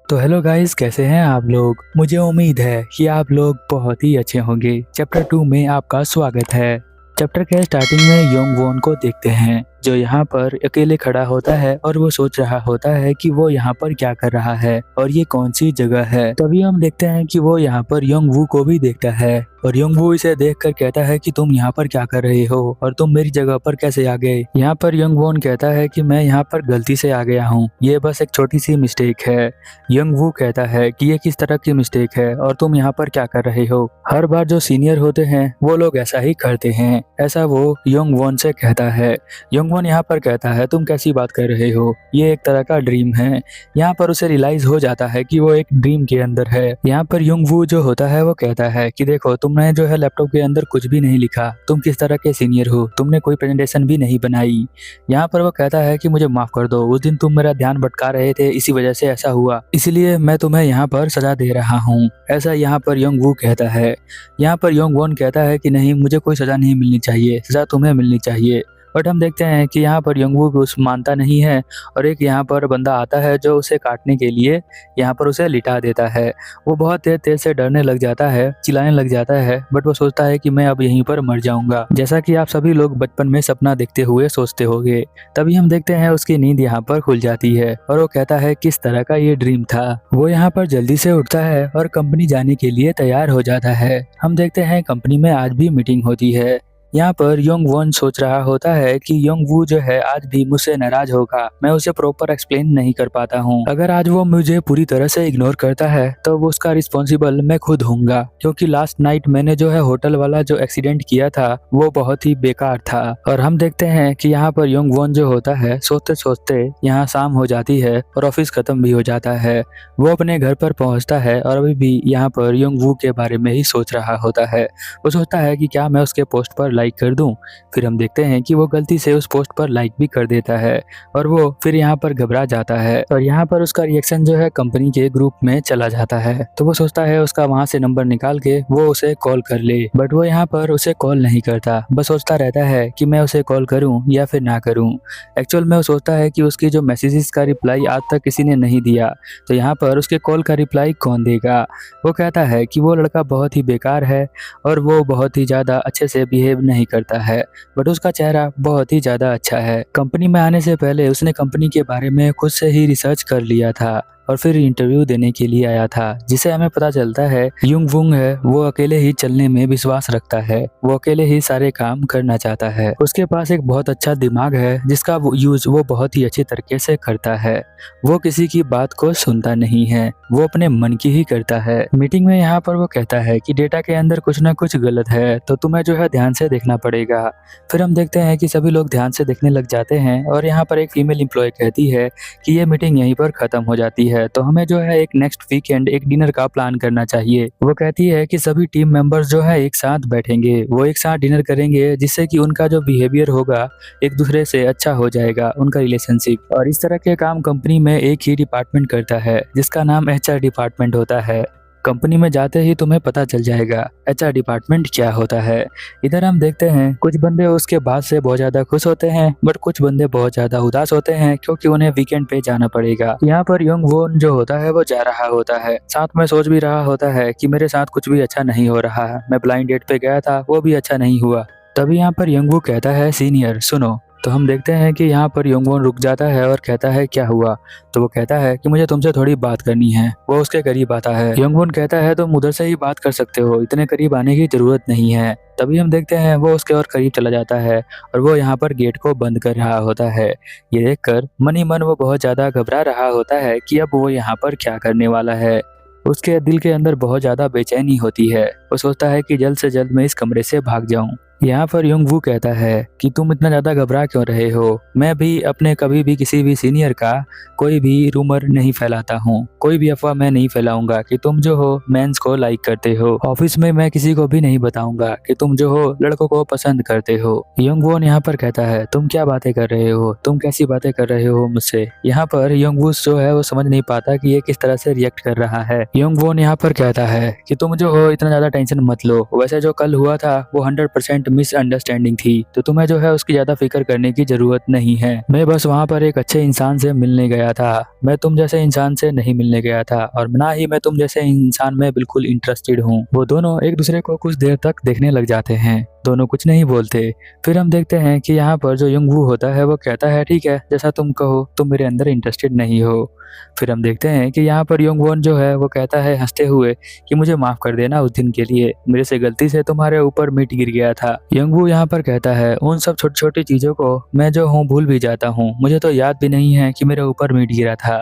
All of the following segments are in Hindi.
तो हेलो गाइस, कैसे हैं आप लोग। मुझे उम्मीद है कि आप लोग बहुत ही अच्छे होंगे। चैप्टर 2 में आपका स्वागत है। चैप्टर के स्टार्टिंग में योंग वॉन को देखते हैं जो यहाँ पर अकेले खड़ा होता है और वो सोच रहा होता है कि वो यहाँ पर क्या कर रहा है और ये कौन सी जगह है। तभी हम देखते हैं कि वो यहाँ पर योंग वू को भी देखता है और योंग वू इसे देखकर कहता है कि तुम यहाँ पर क्या कर रहे हो और तुम मेरी जगह पर कैसे आ गए। यहाँ पर योंग वॉन कहता है कि मैं यहाँ पर गलती से आ गया हूँ, ये बस एक छोटी सी मिस्टेक है। योंग वू कहता है कि ये किस तरह की मिस्टेक है और तुम यहाँ पर क्या कर रहे हो। हर बार जो सीनियर होते हैं वो लोग ऐसा ही करते हैं, ऐसा वो योंग वॉन से कहता है। योंग वॉन यहाँ पर कहता है तुम कैसी बात कर रहे हो, ये एक तरह का ड्रीम है। यहाँ पर उसे रियलाइज हो जाता है कि वो एक ड्रीम के अंदर है। यहाँ पर योंग वू जो होता है वो कहता है कि देखो, तुमने जो है लैपटॉप के अंदर कुछ भी नहीं लिखा, तुम किस तरह के सीनियर हो, तुमने कोई प्रेजेंटेशन भी नहीं बनाई। यहाँ पर वो कहता है कि मुझे माफ कर दो, उस दिन तुम मेरा ध्यान भटका रहे थे, इसी वजह से ऐसा हुआ, इसलिए मैं तुम्हें यहाँ पर सजा दे रहा हूँ। ऐसा यहाँ पर योंग वू कहता है। यहाँ पर योंग वॉन कहता है कि नहीं, मुझे कोई सजा नहीं मिलनी चाहिए, सजा तुम्हें मिलनी चाहिए। बट हम देखते हैं कि यहाँ पर योंग वू कुछ मानता नहीं है और एक यहाँ पर बंदा आता है जो उसे काटने के लिए यहाँ पर उसे लिटा देता है। वो बहुत तेज तेज से डरने लग जाता है, चिल्लाने लग जाता है, बट वो सोचता है कि मैं अब यहीं पर मर जाऊंगा, जैसा कि आप सभी लोग बचपन में सपना देखते हुए सोचते होंगे। तभी हम देखते हैं उसकी नींद यहाँ पर खुल जाती है और वो कहता है किस तरह का ये ड्रीम था। वो यहाँ पर जल्दी से उठता है और कंपनी जाने के लिए तैयार हो जाता है। हम देखते हैं कंपनी में आज भी मीटिंग होती है। यहाँ पर योंग वॉन सोच रहा होता है कि योंग वू जो है आज भी मुझसे नाराज होगा, मैं उसे प्रॉपर एक्सप्लेन नहीं कर पाता हूँ। अगर आज वो मुझे पूरी तरह से इग्नोर करता है तो वो उसका रिस्पॉन्सिबल मैं खुद हूँगा, क्योंकि लास्ट नाइट मैंने जो है होटल वाला जो एक्सीडेंट किया था वो बहुत ही बेकार था। और हम देखते हैं कि यहाँ पर योंग वॉन जो होता है सोचते सोचते यहाँ शाम हो जाती है और ऑफिस खत्म भी हो जाता है। वो अपने घर पर पहुँचता है और अभी भी यहाँ पर योंग वू के बारे में ही सोच रहा होता है। वो सोचता है कि क्या मैं उसके पोस्ट पर लाइक कर दूं। फिर हम देखते हैं कि वो गलती से उस पोस्ट पर लाइक भी कर देता है और वो फिर यहाँ पर घबरा जाता है और यहाँ पर उसका रिएक्शन जो है कंपनी के ग्रुप में चला जाता है। तो वो सोचता है उसका वहां से नंबर निकाल के वो उसे कॉल कर ले, बट वो यहाँ पर उसे कॉल नहीं करता, बस सोचता रहता है कि मैं उसे कॉल करूं या फिर ना करूं। एक्चुअल में वो सोचता है कि उसकी जो मैसेजेस का रिप्लाई आज तक किसी ने नहीं दिया, तो यहाँ पर उसके कॉल का रिप्लाई कौन देगा। वो कहता है कि वो लड़का बहुत ही बेकार है और वो बहुत ही ज्यादा अच्छे से बिहेव नहीं करता है, बट उसका चेहरा बहुत ही ज्यादा अच्छा है। कंपनी में आने से पहले उसने कंपनी के बारे में खुद से ही रिसर्च कर लिया था और फिर इंटरव्यू देने के लिए आया था, जिसे हमें पता चलता है युंग वुंग है वो अकेले ही चलने में विश्वास रखता है, वो अकेले ही सारे काम करना चाहता है। उसके पास एक बहुत अच्छा दिमाग है जिसका यूज वो बहुत ही अच्छे तरीके से करता है। वो किसी की बात को सुनता नहीं है, वो अपने मन की ही करता है। मीटिंग में यहाँ पर वो कहता है कि डेटा के अंदर कुछ ना कुछ गलत है, तो तुम्हें जो है ध्यान से देखना पड़ेगा। फिर हम देखते हैं कि सभी लोग ध्यान से देखने लग जाते हैं और यहाँ पर एक फीमेल एम्प्लॉय कहती है कि ये मीटिंग यहीं पर खत्म हो जाती है, तो हमें जो है एक नेक्स्ट वीकेंड एक डिनर का प्लान करना चाहिए। वो कहती है कि सभी टीम मेंबर्स जो है एक साथ बैठेंगे, वो एक साथ डिनर करेंगे, जिससे कि उनका जो बिहेवियर होगा एक दूसरे से अच्छा हो जाएगा, उनका रिलेशनशिप। और इस तरह के काम कंपनी में एक ही डिपार्टमेंट करता है जिसका नाम एचआर डिपार्टमेंट होता है। कंपनी में जाते ही तुम्हें पता चल जाएगा एचआर डिपार्टमेंट क्या होता है। इधर हम देखते हैं कुछ बंदे उसके बाद से बहुत ज्यादा खुश होते हैं, बट कुछ बंदे बहुत ज्यादा उदास होते हैं क्योंकि उन्हें वीकेंड पे जाना पड़ेगा। यहाँ पर योंग वोन जो होता है वो जा रहा होता है, साथ में सोच भी रहा होता है कि मेरे साथ कुछ भी अच्छा नहीं हो रहा है, मैं ब्लाइंड डेट पे गया था वो भी अच्छा नहीं हुआ। तभी यहाँ पर योंग वू कहता है सीनियर सुनो। तो हम देखते हैं कि यहाँ पर योंग वोन रुक जाता है और कहता है क्या हुआ। तो वो कहता है कि मुझे तुमसे थोड़ी बात करनी है। वो उसके करीब आता है। योंग वोन कहता है तुम उधर से ही बात कर सकते हो, इतने करीब आने की जरूरत नहीं है। तभी हम देखते हैं वो उसके और करीब चला जाता है और वो यहाँ पर गेट को बंद कर रहा होता है। ये देखकर मन ही मन वो बहुत ज्यादा घबरा रहा होता है कि अब वो यहाँ पर क्या करने वाला है। उसके दिल के अंदर बहुत ज्यादा बेचैनी होती है। वो सोचता है कि जल्द से जल्द मैं इस कमरे से भाग जाऊं। यहाँ पर योंग वू कहता है कि तुम इतना ज्यादा घबरा क्यों रहे हो, मैं भी अपने कभी भी किसी भी सीनियर का कोई भी रूमर नहीं फैलाता हूँ, कोई भी अफवाह मैं नहीं फैलाऊंगा कि तुम जो हो मेंस को लाइक करते हो। ऑफिस में मैं किसी को भी नहीं बताऊंगा कि तुम जो हो लड़कों को पसंद करते हो। योंग वू यहाँ पर कहता है तुम क्या बातें कर रहे हो, तुम कैसी बातें कर रहे हो मुझसे। यहाँ पर योंग वू जो है वो समझ नहीं पाता कि ये किस तरह से रिएक्ट कर रहा है। योंग वू यहाँ पर कहता है कि तुम जो हो इतना ज्यादा टेंशन मत लो, वैसे जो कल हुआ था वो 100% 1% मिसअंडरस्टैंडिंग थी, तो तुम्हें जो है उसकी ज्यादा फिक्र करने की जरूरत नहीं है। मैं बस वहाँ पर एक अच्छे इंसान से मिलने गया था, मैं तुम जैसे इंसान से नहीं मिलने गया था, और ना ही मैं तुम जैसे इंसान में बिल्कुल इंटरेस्टेड हूँ। वो दोनों एक दूसरे को कुछ देर तक देखने लग जाते हैं, दोनों कुछ नहीं बोलते। फिर हम देखते हैं कि यहाँ पर जो युंगवू होता है वो कहता है ठीक है, जैसा तुम कहो, तुम मेरे अंदर इंटरेस्टेड नहीं हो। फिर हम देखते हैं कि यहाँ पर योंगवॉन जो है वो कहता है हंसते हुए कि मुझे माफ कर देना उस दिन के लिए, मेरे से गलती से तुम्हारे ऊपर मीट गिर गया था। योंगवू यहाँ पर कहता है उन सब छोटी छोटी चीजों को मैं जो हूँ भूल भी जाता हूँ, मुझे तो याद भी नहीं है कि मेरे ऊपर मीट गिरा था।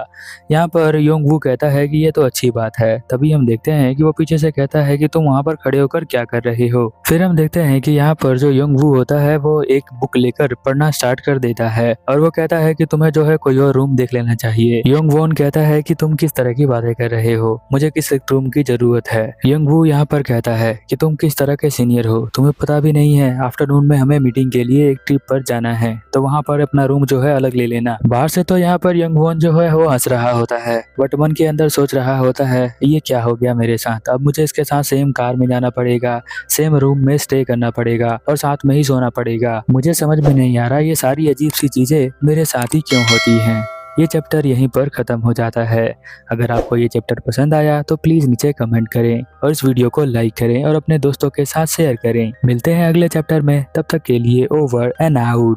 यहाँ पर योंगवू कहता है कि ये तो अच्छी बात है। तभी हम देखते हैं कि वो पीछे से कहता है कि तुम वहाँ पर खड़े होकर क्या कर रहे हो। फिर हम देखते हैं कि यहाँ पर जो योंगवू होता है वो एक बुक लेकर पढ़ना स्टार्ट कर देता है, और वो कहता है कि तुम्हें जो है कोई और रूम देख लेना चाहिए। योंगवॉन कहता है कि तुम किस तरह की बातें कर रहे हो, मुझे किस रूम की जरूरत है। योंगवू यहाँ पर कहता है कि तुम किस तरह के सीनियर हो, तुम्हें पता भी नहीं है आफ्टरनून में हमें मीटिंग के लिए एक ट्रिप पर जाना है, तो वहाँ पर अपना रूम जो है अलग ले लेना। बाहर से तो यहाँ पर योंगवॉन जो है वो हंस रहा होता है, बट मन के अंदर सोच रहा होता है ये क्या हो गया मेरे साथ, अब मुझे इसके साथ सेम कार में जाना पड़ेगा, सेम रूम में स्टे करना पड़ेगा और साथ में ही सोना पड़ेगा। मुझे समझ में नहीं आ रहा ये सारी अजीब सी चीजें मेरे साथ ही क्यों होती हैं। ये चैप्टर यहीं पर खत्म हो जाता है। अगर आपको ये चैप्टर पसंद आया तो प्लीज नीचे कमेंट करें और इस वीडियो को लाइक करें और अपने दोस्तों के साथ शेयर करें। मिलते हैं अगले चैप्टर में, तब तक के लिए ओवर एंड आउट।